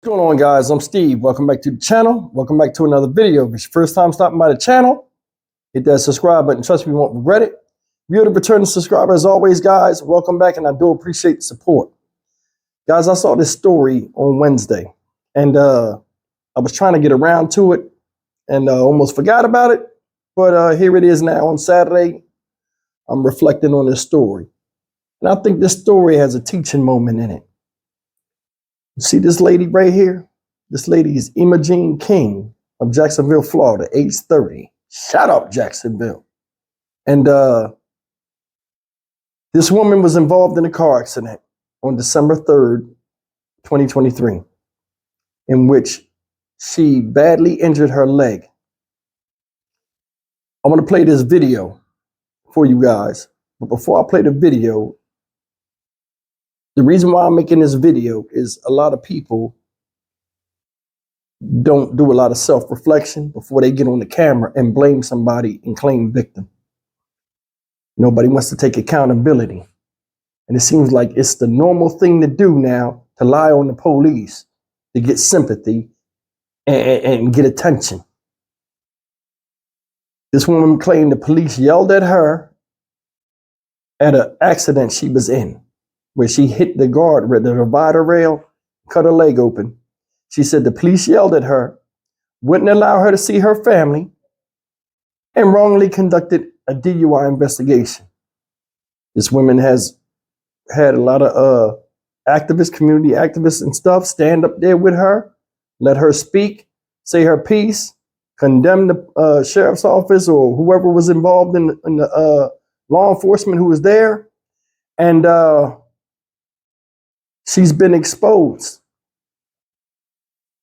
What's going on, guys? I'm Steve. Welcome back to the channel. Welcome back to another video. If it's your first time stopping by the channel, hit that subscribe button. Trust me, you won't regret it. If you're the returning subscriber, as always, guys, welcome back, and I do appreciate the support. Guys, I saw this story on Wednesday, and I was trying to get around to it and almost forgot about it, but here it is now on Saturday. I'm reflecting on this story, and I think this story has a teaching moment in it. You see this lady right here? This lady is Imogene King of Jacksonville, Florida, age 30. Shout out Jacksonville. And this woman was involved in a car accident on December 3rd, 2023, in which she badly injured her leg. I want to play this video for you guys. But before I play the video, the reason why I'm making this video is a lot of people don't do a lot of self-reflection before they get on the camera and blame somebody and claim victim. Nobody wants to take accountability. And it seems like it's the normal thing to do now, to lie on the police, to get sympathy and get attention. This woman claimed the police yelled at her at an accident she was in, where she hit the divider rail, cut her leg open. She said the police yelled at her, wouldn't allow her to see her family, and wrongly conducted a DUI investigation. This woman has had a lot of activists, community activists and stuff, stand up there with her, let her speak, say her piece, condemn the sheriff's office or whoever was involved in the law enforcement who was there. And she's been exposed.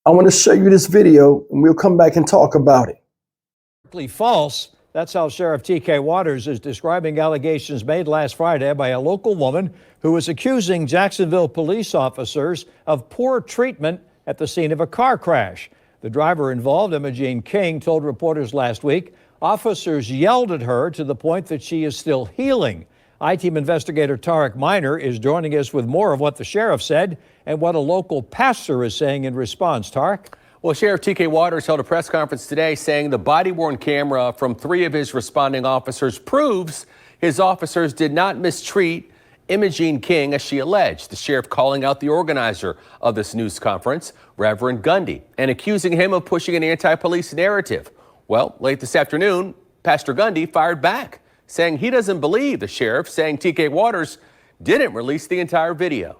I want to show you this video and we'll come back and talk about it. False. That's how Sheriff T.K. Waters is describing allegations made last Friday by a local woman who was accusing Jacksonville police officers of poor treatment at the scene of a car crash. The driver involved, Imogene King, told reporters last week officers yelled at her to the point that she is still healing. I-Team investigator Tarek Miner is joining us with more of what the sheriff said and what a local pastor is saying in response. Tarek? Well, Sheriff T.K. Waters held a press conference today saying the body-worn camera from 3 of his responding officers proves his officers did not mistreat Imogene King as she alleged. The sheriff calling out the organizer of this news conference, Reverend Gundy, and accusing him of pushing an anti-police narrative. Well, late this afternoon, Pastor Gundy fired back, saying he doesn't believe the sheriff, saying T.K. Waters didn't release the entire video.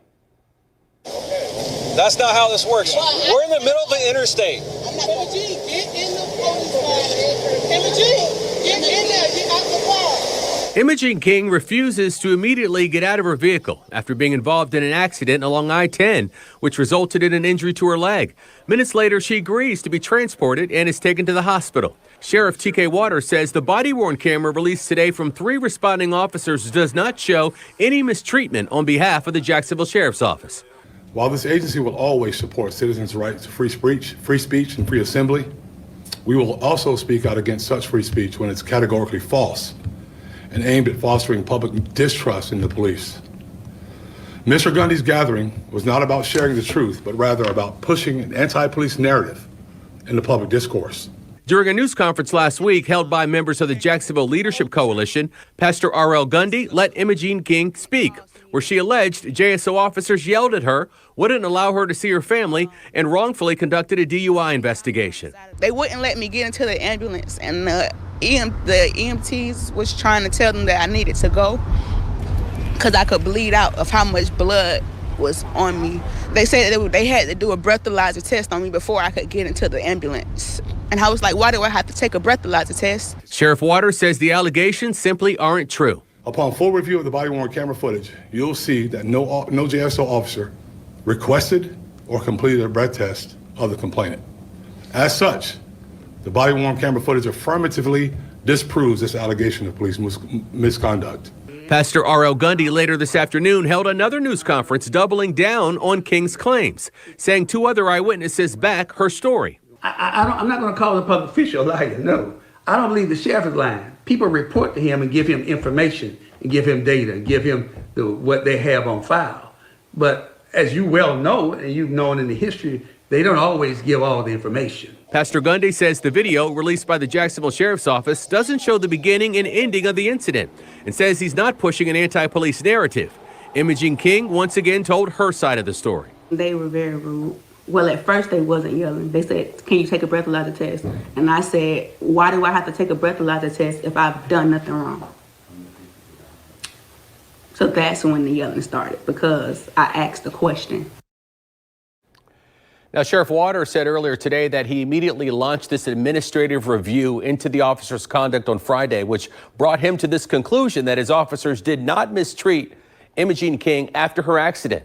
That's not how this works. We're in the middle of the interstate. Imogene, get in the police car. Imogene, get in there, get out the car. Imogene King refuses to immediately get out of her vehicle after being involved in an accident along I-10, which resulted in an injury to her leg. Minutes later, she agrees to be transported and is taken to the hospital. Sheriff T.K. Waters says the body-worn camera released today from 3 responding officers does not show any mistreatment on behalf of the Jacksonville Sheriff's Office. While this agency will always support citizens' right to free speech and free assembly, we will also speak out against such free speech when it's categorically false and aimed at fostering public distrust in the police. Mr. Gundy's gathering was not about sharing the truth, but rather about pushing an anti-police narrative in the public discourse. During a news conference last week held by members of the Jacksonville Leadership Coalition, Pastor R.L. Gundy let Imogene King speak, where she alleged JSO officers yelled at her, wouldn't allow her to see her family, and wrongfully conducted a DUI investigation. They wouldn't let me get into the ambulance, and the EMTs was trying to tell them that I needed to go because I could bleed out of how much blood was on me. They said that they had to do a breathalyzer test on me before I could get into the ambulance. And I was like, why do I have to take a breathalyzer test? Sheriff Waters says the allegations simply aren't true. Upon full review of the body-worn camera footage, you'll see that no JSO officer requested or completed a breath test of the complainant. As such, the body-worn camera footage affirmatively disproves this allegation of police misconduct. Pastor R.L. Gundy later this afternoon held another news conference doubling down on King's claims, saying 2 other eyewitnesses back her story. I'm not going to call the public official a liar, no. I don't believe the sheriff is lying. People report to him and give him information and give him data and give him what they have on file. But as you well know, and you've known in the history, they don't always give all the information. Pastor Gundy says the video released by the Jacksonville Sheriff's Office doesn't show the beginning and ending of the incident and says he's not pushing an anti-police narrative. Imogene King once again told her side of the story. They were very rude. Well, at first they wasn't yelling. They said, "Can you take a breathalyzer test?" And I said, "Why do I have to take a breathalyzer test if I've done nothing wrong?" So that's when the yelling started, because I asked the question. Now, Sheriff Waters said earlier today that he immediately launched this administrative review into the officer's conduct on Friday, which brought him to this conclusion that his officers did not mistreat Imogene King after her accident.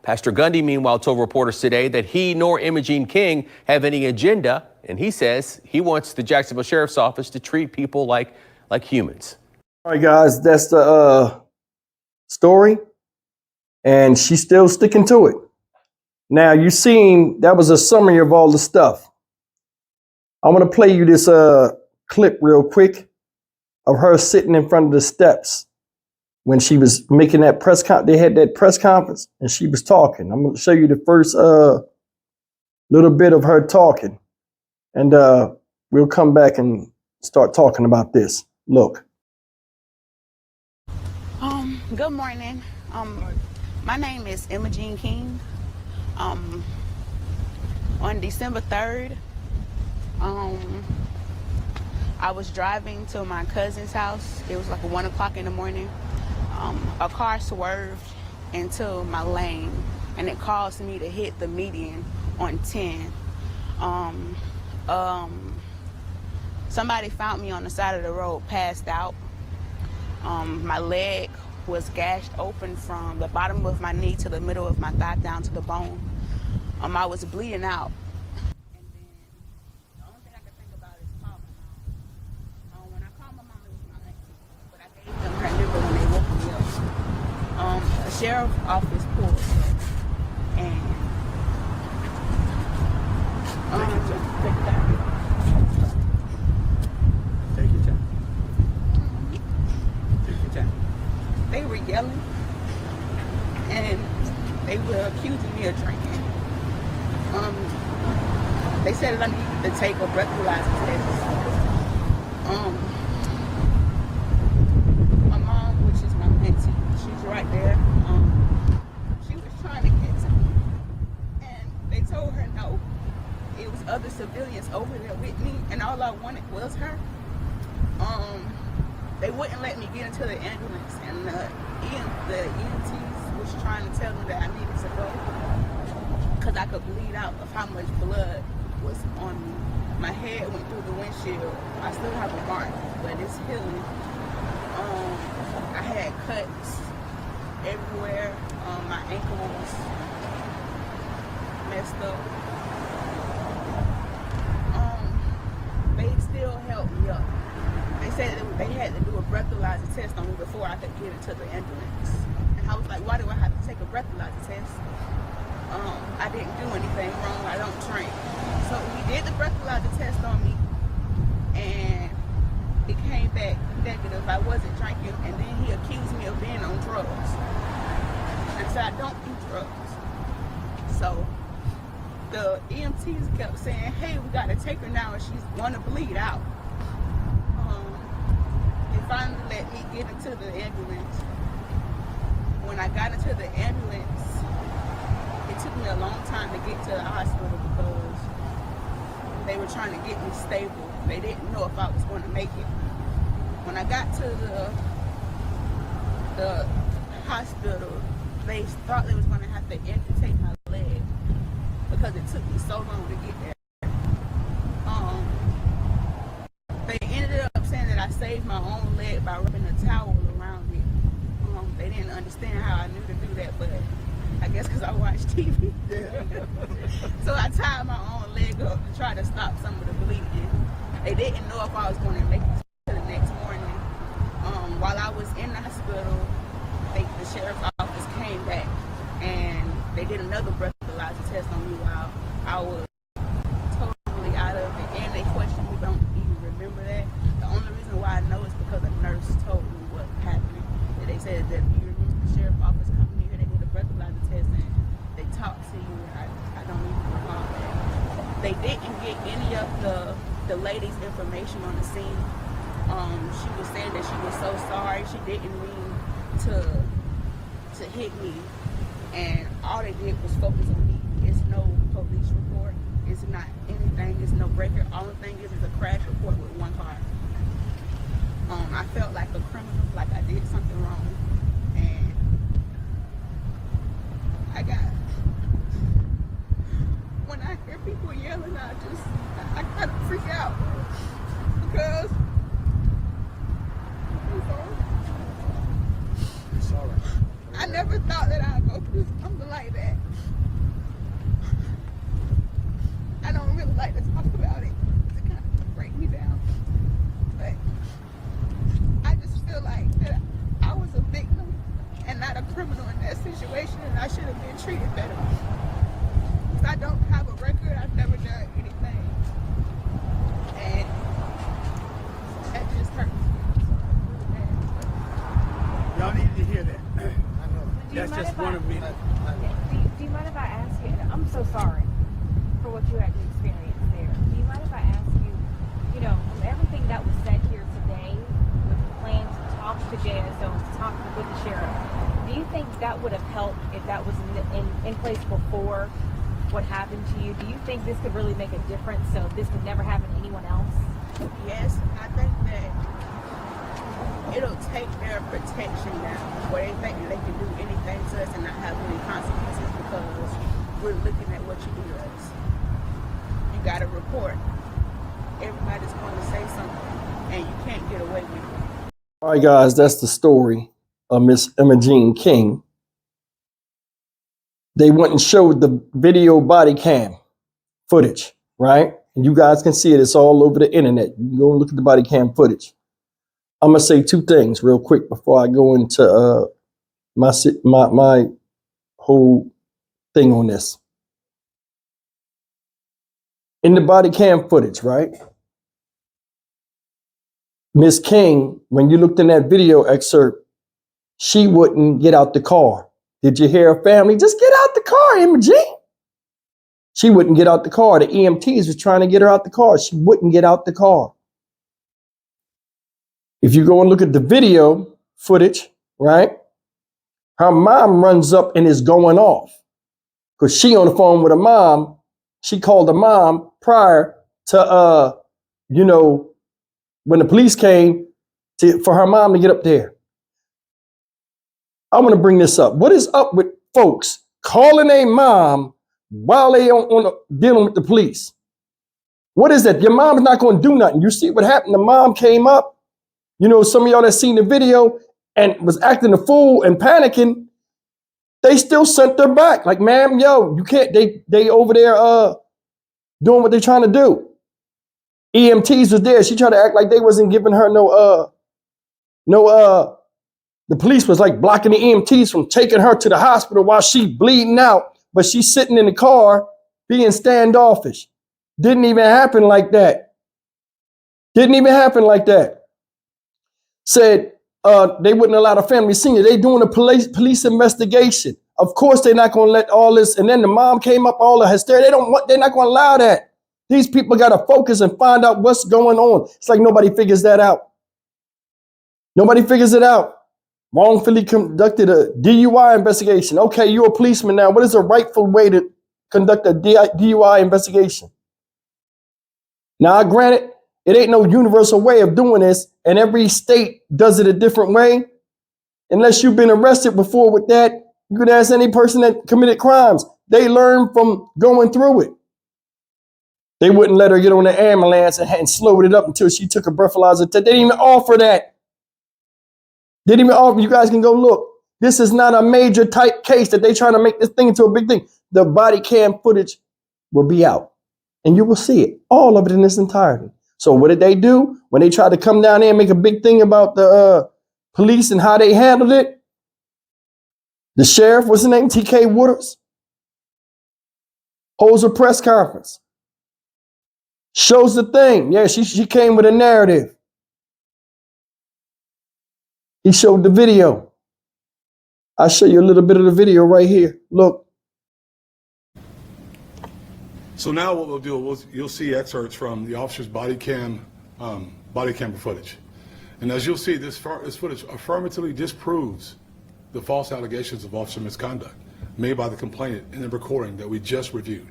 Pastor Gundy, meanwhile, told reporters today that he nor Imogene King have any agenda, and he says he wants the Jacksonville Sheriff's Office to treat people like humans. All right, guys, that's the story, and she's still sticking to it. Now, you seen that was a summary of all the stuff. I want to play you this clip real quick of her sitting in front of the steps when she was making that press conference. They had that press conference, and she was talking. I'm going to show you the first little bit of her talking, and we'll come back and start talking about this. Look. Good morning. My name is Imogene King. On December 3rd, I was driving to my cousin's house. It was like 1 o'clock in the morning. A car swerved into my lane, and it caused me to hit the median on 10. Somebody found me on the side of the road, passed out. My leg was gashed open from the bottom of my knee to the middle of my thigh down to the bone. I was bleeding out. And then the only thing I could think about is calling my mom. When I called my mom, it was my auntie, but I gave them her number when they woke me up. The sheriff's office pulled me, and Take your time. Take your time. Take your time. they were yelling, and they were accusing me of drinking. They said that I needed to take a breathalyzer test. My mom, which is my auntie, she's right there. She was trying to get to me, and they told her no. It was other civilians over there with me, and all I wanted was her. They wouldn't let me get into the ambulance, and the EMTs was trying to tell me that I needed to go because I could bleed out of how much blood was on me. My head went through the windshield. I still have a mark, but it's healing. I had cuts everywhere. My ankle was messed up. They still held me up. They said that they had to do a breathalyzer test on me before I could get into the ambulance. And I was like, why do I have to take a breathalyzer test? I didn't do anything wrong. I don't drink. So he did the breathalyzer test on me, and it came back negative. I wasn't drinking, and then he accused me of being on drugs. And I said, I don't do drugs. So the EMTs kept saying, hey, we got to take her now, and she's going to bleed out. They finally let me get into the ambulance. When I got into the ambulance, it took me a long time to get to the hospital because they were trying to get me stable. They didn't know if I was going to make it. When I got to the hospital, they thought they was going to have to amputate my leg because it took me so long to get there. They ended up saying that I saved my own leg by rubbing a towel around it. They didn't understand how I knew to do that, but I guess because I watched TV. So I tied my own leg up to try to stop some of the bleeding. They didn't know if I was going to make it to the next morning. While I was in the hospital, the sheriff's office came back and they did another breathalyzer test on me while I was totally out of it. And they questioned me, don't even remember that. The only reason why I know is because a nurse told me what happened. They said that you remember the sheriff's office coming here, they did a breathalyzer test, and They didn't get any of the lady's information on the scene. She was saying that she was so sorry. She didn't mean to hit me, and all they did was focus on me. It's no police report. It's not anything. It's no record. Only thing is a crash report with one car. I felt like a criminal, like I did something wrong, and when I hear people yelling, I kind of freak out because I never thought that I'd go through something like that. I don't really like to talk about it. It kind of break me down. But I just feel like that I was a victim and not a criminal in that situation, and I should have been treated better. Because I don't have a record, I've never done anything. And that just hurts. Y'all needed to hear that. That's just one of many. Do you mind if I ask you? I'm so sorry for what you had to experience there. Do you mind if I ask you, from everything that was said here today, with the plan to talk to JSO, to talk with the sheriff, do you think that would have helped if that was in place before what happened to you? Do you think this could really make a difference so this could never happen to anyone else? Yes, I think that it'll take their protection down, where they think that they can do anything to us and not have any consequences because we're looking at what you do to us. You got to report. Everybody's going to say something, and you can't get away with it. All right, guys, that's the story of Miss Imogene King. They went and showed the video body cam footage, right? And you guys can see it. It's all over the internet. You can go and look at the body cam footage. I'm going to say two things real quick before I go into my whole thing on this. In the body cam footage, right? Miss King, when you looked in that video excerpt, she wouldn't get out the car. Did you hear her family? Just get out the car, Imogene. She wouldn't get out the car. The EMTs was trying to get her out the car. She wouldn't get out the car. If you go and look at the video footage, right? Her mom runs up and is going off because she on the phone with her mom. She called her mom prior to, when the police came for her mom to get up there. I want to bring this up. What is up with folks calling a mom while they dealing with the police? What is that? Your mom's not going to do nothing. You see what happened? The mom came up. Some of y'all that seen the video and was acting a fool and panicking, they still sent her back. Like, ma'am, you can't, they over there doing what they're trying to do. EMTs was there. She tried to act like they wasn't giving her the police was like blocking the EMTs from taking her to the hospital while she bleeding out, but she's sitting in the car being standoffish. Didn't even happen like that. Said they wouldn't allow the family senior. They doing a police investigation. Of course, they're not going to let all this. And then the mom came up, all the hysteria. They're not going to allow that. These people got to focus and find out what's going on. It's like nobody figures that out. Nobody figures it out. Wrongfully conducted a DUI investigation. Okay, you're a policeman now. What is a rightful way to conduct a DUI investigation? Now, granted, it ain't no universal way of doing this, and every state does it a different way. Unless you've been arrested before with that, you could ask any person that committed crimes. They learn from going through it. They wouldn't let her get on the ambulance and slowed it up until she took a breathalyzer test. They didn't even offer that. Didn't even offer. You guys can go look. This is not a major type case that they trying to make this thing into a big thing. The body cam footage will be out, and you will see it, all of it in its entirety. So what did they do when they tried to come down there and make a big thing about the police and how they handled it? The sheriff, what's his name? TK Waters, holds a press conference, shows the thing. Yeah, she came with a narrative. He showed the video. I'll show you a little bit of the video right here. Look. So now what we'll do, you'll see excerpts from the officer's body camera footage. And as you'll see, this footage affirmatively disproves the false allegations of officer misconduct made by the complainant in the recording that we just reviewed.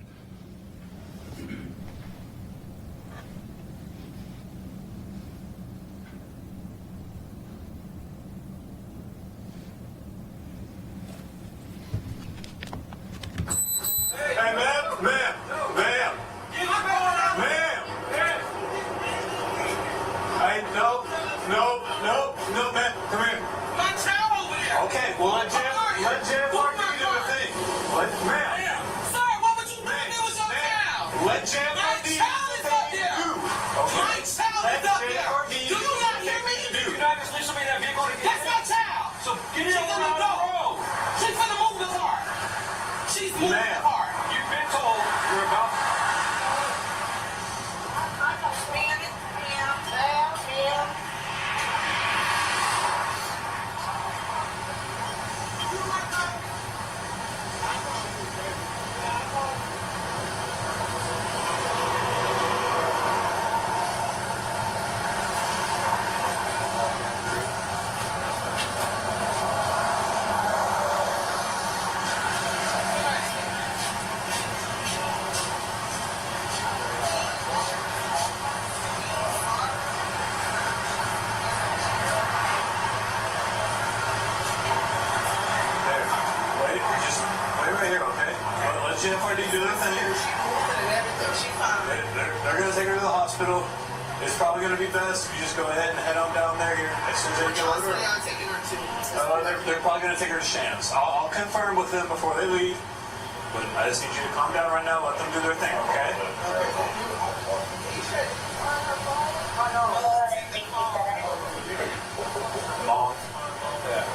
They're going to take her to the hospital. It's probably going to be best if you just go ahead and head on down there here as soon as they get over. They're probably going to take her to Shams. I'll confirm with them before they leave. But I just need you to calm down right now. Let them do their thing, okay? Mom. Yeah.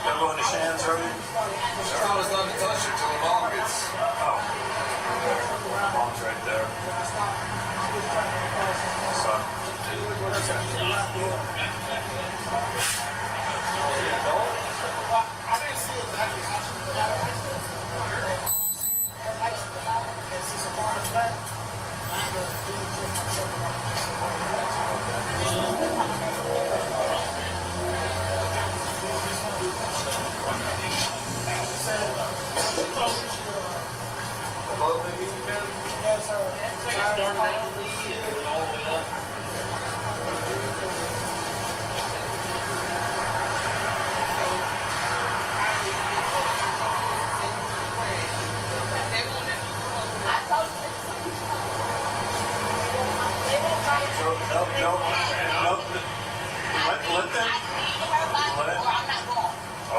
They're going to Shams early. She promised not to touch her till the mom gets. Oh. Mom's right there. So.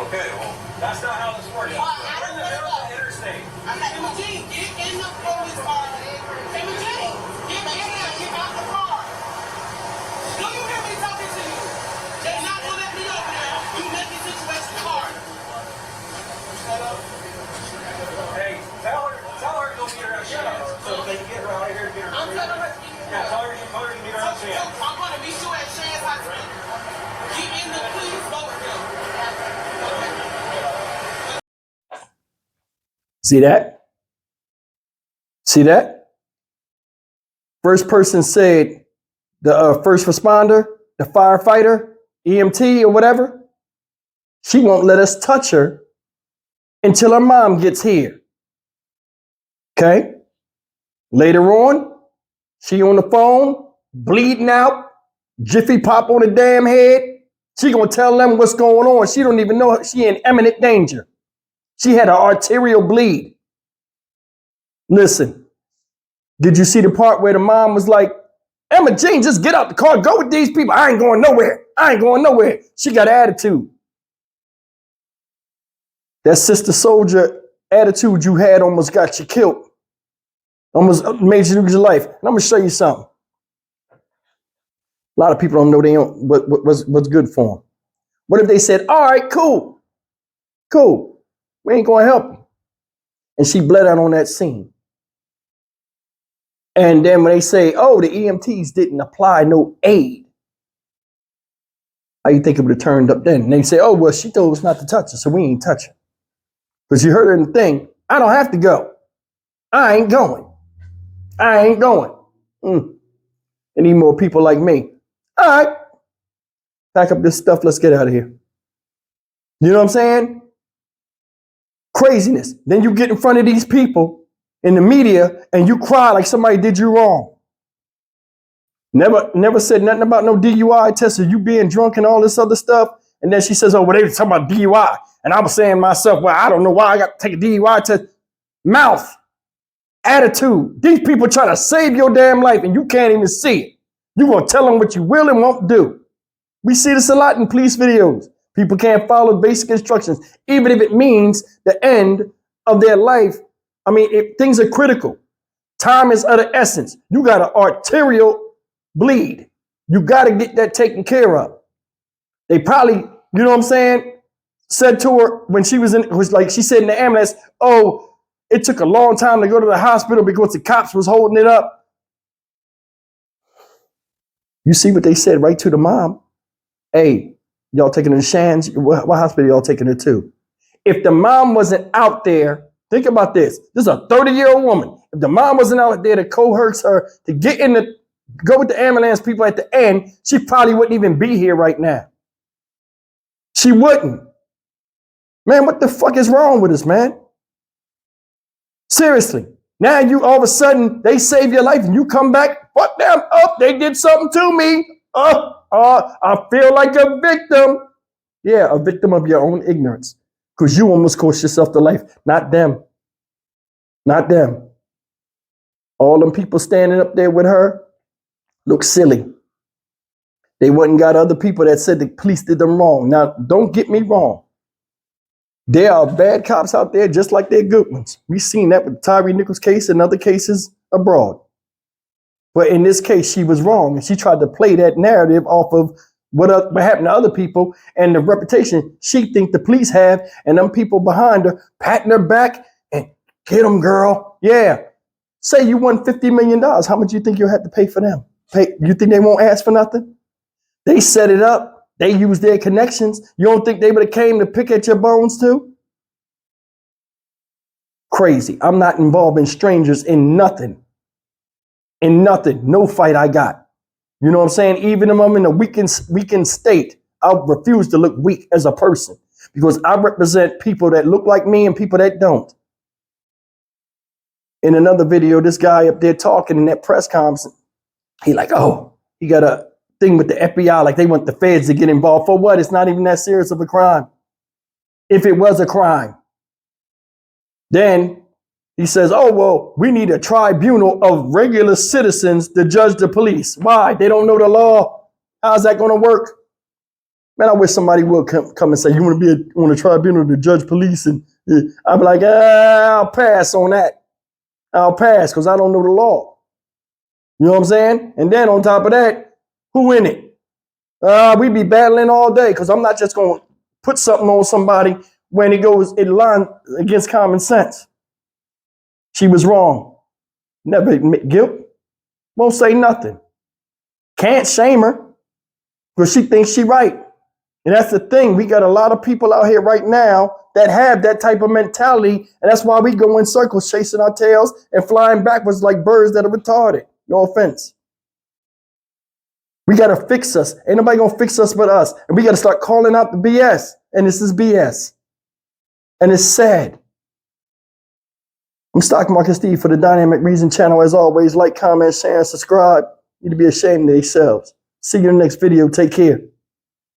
Okay, well, that's not how this works. We're in the middle of the interstate. I'm like, Eugene, get in the police car. Hey, Eugene, get in there, get out the car. Do you hear me talking to you? They're not going to let me over there. You make the situation hard. Shut up. Hey, tell her to go meet her at Shams. So they can get her out of here to get her. I'm telling her. Yeah, tell her to meet her at Shams. I'm going to meet you at Shams Hospital. Get in the police over here. See that? See that? First person said the first responder, the firefighter, EMT or whatever, she won't let us touch her until her mom gets here. Okay? Later on, she on the phone, bleeding out, Jiffy Pop on the damn head. She gonna tell them what's going on. She don't even know she in imminent danger. She had an arterial bleed. Listen, did you see the part where the mom was like, Emma Jean, just get out the car, go with these people. I ain't going nowhere. I ain't going nowhere. She got attitude. That sister soldier attitude you had almost got you killed. Almost made you lose your life. And I'm gonna show you something. A lot of people don't know what's good for them. What if they said, all right, cool. We ain't gonna help you. And she bled out on that scene. And then when they say, oh, the EMTs didn't apply no aid, how you think it would have turned up then? And they say, oh, well, she told us not to touch her, so we ain't touch her. Because you heard her in the thing, I don't have to go. I ain't going. I ain't going. I need more people like me. All right. Pack up this stuff. Let's get out of here. You know what I'm saying? Craziness. Then you get in front of these people in the media and you cry like somebody did you wrong. Never said nothing about no DUI test or you being drunk and all this other stuff. And then she says, oh, well, they were talking about DUI. And I was saying to myself, well, I don't know why I got to take a DUI test. Mouth. Attitude. These people trying to save your damn life and you can't even see it. You're going to tell them what you will and won't do. We see this a lot in police videos. People can't follow basic instructions, even if it means the end of their life. I mean, things are critical. Time is of the essence. You got an arterial bleed. You got to get that taken care of. They probably, you know what I'm saying, said to her when she was in, it was like she said in the ambulance, oh, it took a long time to go to the hospital because the cops was holding it up. You see what they said right to the mom? Hey, y'all taking her to Shands? What hospital y'all taking her to? If the mom wasn't out there, think about this. This is a 30-year-old woman. If the mom wasn't out there to coerce her to go with the ambulance people at the end, she probably wouldn't even be here right now. She wouldn't. Man, what the fuck is wrong with us, man? Seriously. Now you all of a sudden, they save your life and you come back, fuck them up. They did something to me. I feel like a victim. Yeah, a victim of your own ignorance. Because you almost cost yourself the life. Not them. Not them. All them people standing up there with her look silly. They went and got other people that said the police did them wrong. Now, don't get me wrong. There are bad cops out there just like they're good ones. We've seen that with Tyree Nichols' case and other cases abroad. But in this case, she was wrong. And she tried to play that narrative off of what happened to other people and the reputation she think the police have and them people behind her patting her back and get them, girl. Yeah. Say you won $50 million. How much do you think you'll have to pay for them? You think they won't ask for nothing? They set it up. They use their connections. You don't think they would have came to pick at your bones too? Crazy. I'm not involving strangers in nothing. In nothing. No fight I got. You know what I'm saying? Even if I'm in a weakened state, I refuse to look weak as a person because I represent people that look like me and people that don't. In another video, this guy up there talking in that press conference, he like, oh, he got a thing with the FBI, like they want the feds to get involved. For what? It's not even that serious of a crime. If it was a crime, then he says, oh, well, we need a tribunal of regular citizens to judge the police. Why? They don't know the law. How's that going to work? Man, I wish somebody would come and say, you want to be on a tribunal to judge police? And I'd be like, I'll pass on that. I'll pass because I don't know the law. You know what I'm saying? And then on top of that, who in it? We be battling all day because I'm not just going to put something on somebody when it goes in line against common sense. She was wrong. Never admit guilt. Won't say nothing. Can't shame her because she thinks she right. And that's the thing. We got a lot of people out here right now that have that type of mentality. And that's why we go in circles chasing our tails and flying backwards like birds that are retarded. No offense. We got to fix us. Ain't nobody going to fix us but us. And we got to start calling out the BS. And this is BS. And it's sad. I'm Stock Market Steve for the Dynamic Reason channel. As always, like, comment, share, and subscribe. Need to be ashamed of themselves. See you in the next video. Take care.